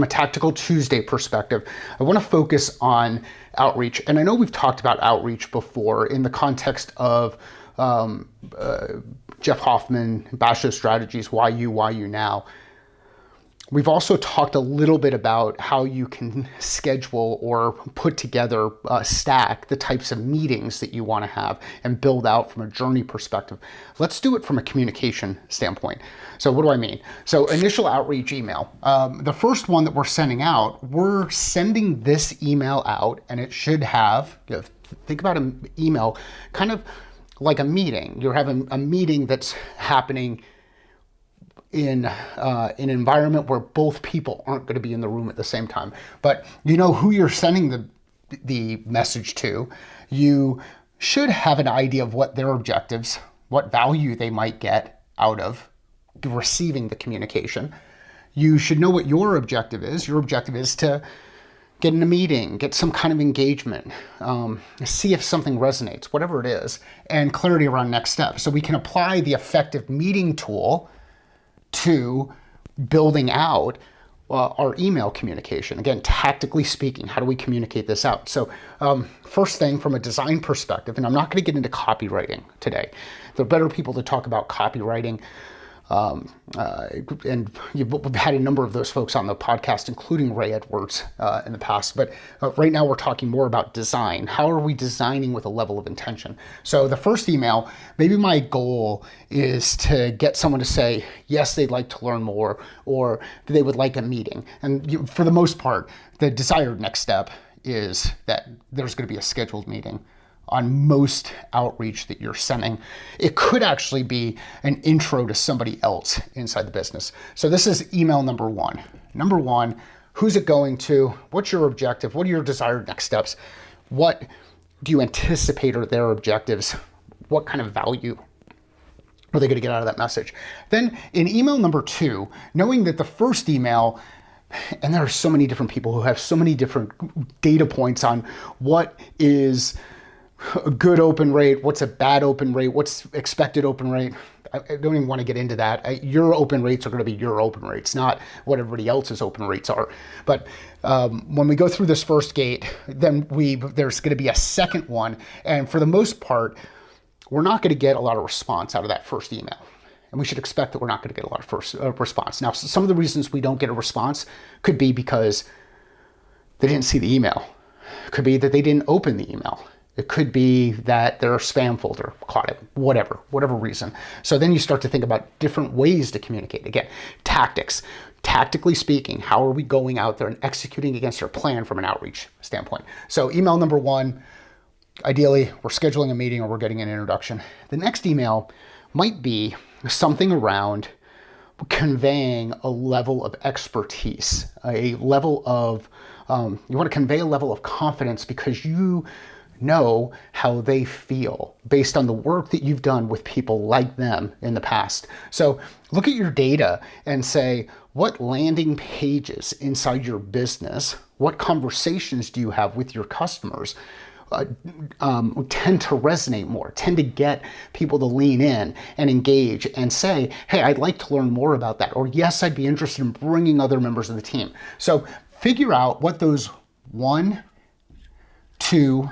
From a Tactical Tuesday perspective, I want to focus on outreach. And I know we've talked about outreach before in the context of Jeff Hoffman, Basho Strategies, Why You Now. We've also talked a little bit about how you can schedule or put together, stack the types of meetings that you want to have and build out from a journey perspective. Let's do it from a communication standpoint. So what do I mean? So initial outreach email. The first one that we're sending this email out, and it should have, think about an email kind of like a meeting. You're having a meeting that's happening in an environment where both people aren't going to be in the room at the same time, but you know who you're sending the message to. You should have an idea of what their objectives, what value they might get out of receiving the communication. You should know what your objective is. Your objective is to get in a meeting, get some kind of engagement, see if something resonates, whatever it is, and clarity around next steps. So we can apply the effective meeting tool to building out our email communication. Again, tactically speaking, how do we communicate this out? So first thing from a design perspective, and I'm not going to get into copywriting today. There are better people to talk about copywriting. And we've had a number of those folks on the podcast, including Ray Edwards in the past. But right now we're talking more about design. How are we designing with a level of intention? So the first email, maybe my goal is to get someone to say, yes, they'd like to learn more, or they would like a meeting. And for the most part, the desired next step is that there's going to be a scheduled meeting on most outreach that you're sending. It could actually be an intro to somebody else inside the business. So this is email number one. Number one, who's it going to? What's your objective? What are your desired next steps? What do you anticipate are their objectives? What kind of value are they going to get out of that message? Then in email number two, knowing that the first email, and there are so many different people who have so many different data points on what is a good open rate, what's a bad open rate, what's expected open rate. I don't even want to get into that. Your open rates are going to be your open rates, not what everybody else's open rates are. But when we go through this first gate, then there's going to be a second one. And for the most part, we're not going to get a lot of response out of that first email. And we should expect that we're not going to get a lot of response. Now, some of the reasons we don't get a response could be because they didn't see the email. It could be that they didn't open the email. It could be that their spam folder caught it, whatever reason. So then you start to think about different ways to communicate. Again, tactics. Tactically speaking, how are we going out there and executing against our plan from an outreach standpoint? So email number one, ideally, we're scheduling a meeting or we're getting an introduction. The next email might be something around conveying a level of expertise, a level of, you want to convey a level of confidence because you know how they feel based on the work that you've done with people like them in the past. So look at your data and say, what landing pages inside your business, what conversations do you have with your customers tend to resonate more, tend to get people to lean in and engage and say, hey, I'd like to learn more about that. Or yes, I'd be interested in bringing other members of the team. So figure out what those 1, 2,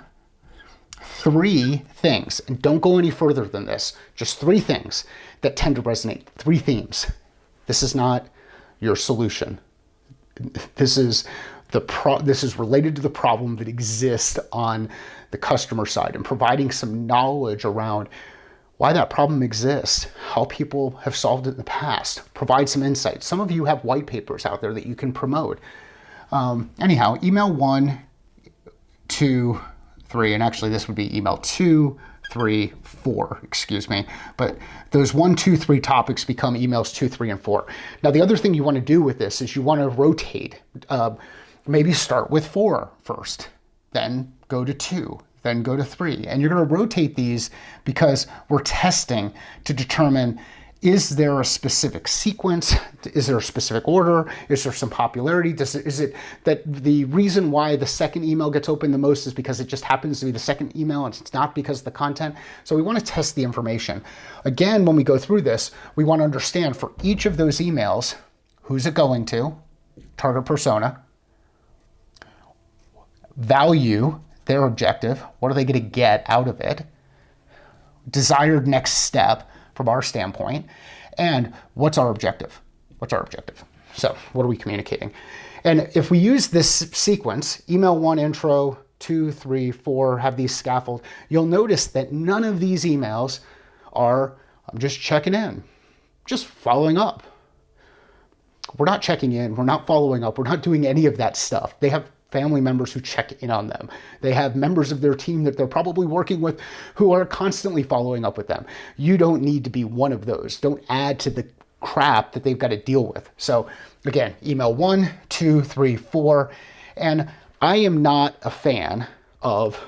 3 things, and don't go any further than this, just 3 things that tend to resonate, 3 themes. This is not your solution. This is related to the problem that exists on the customer side and providing some knowledge around why that problem exists, how people have solved it in the past, provide some insight. Some of you have white papers out there that you can promote. Anyhow, email 1, 2, 3, and actually this would be email 2, 3, 4, excuse me. But those 1, 2, 3 topics become emails 2, 3, and 4. Now, the other thing you want to do with this is you want to rotate. Maybe start with 4 first, then go to 2, then go to 3. And you're going to rotate these because we're testing to determine, is there a specific sequence? Is there a specific order? Is there some popularity? Is it that the reason why the second email gets opened the most is because it just happens to be the second email and it's not because of the content? So we want to test the information. Again, when we go through this, we want to understand for each of those emails, who's it going to? target persona, value, their objective, what are they going to get out of it, desired next step from our standpoint, and what's our objective? What's our objective? So what are we communicating? And if we use this sequence, email 1 intro, 2, 3, 4, have these scaffold, you'll notice that none of these emails are, I'm just checking in, just following up. We're not checking in, we're not following up, we're not doing any of that stuff. They have family members who check in on them. They have members of their team that they're probably working with who are constantly following up with them. You don't need to be one of those. Don't add to the crap that they've got to deal with. So again, email 1, 2, 3, 4. And I am not a fan of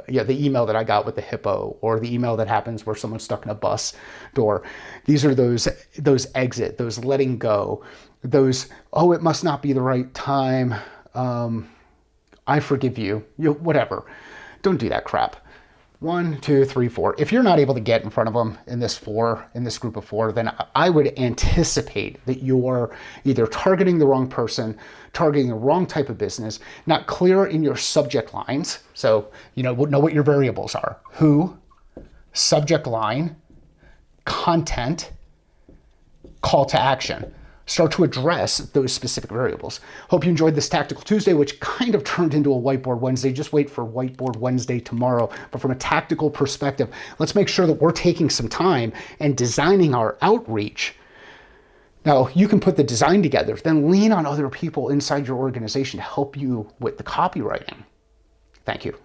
the email that I got with the hippo, or the email that happens where someone's stuck in a bus door. These are those exit, those letting go, those, oh, it must not be the right time. I forgive you, whatever. Don't do that crap. 1, 2, 3, 4. If you're not able to get in front of them in this group of 4, then I would anticipate that you're either targeting the wrong person, targeting the wrong type of business, not clear in your subject lines. So, know what your variables are. Who, subject line, content, call to action. Start to address those specific variables. Hope you enjoyed this Tactical Tuesday, which kind of turned into a Whiteboard Wednesday. Just wait for Whiteboard Wednesday tomorrow. But from a tactical perspective, let's make sure that we're taking some time and designing our outreach. Now, you can put the design together, then lean on other people inside your organization to help you with the copywriting. Thank you.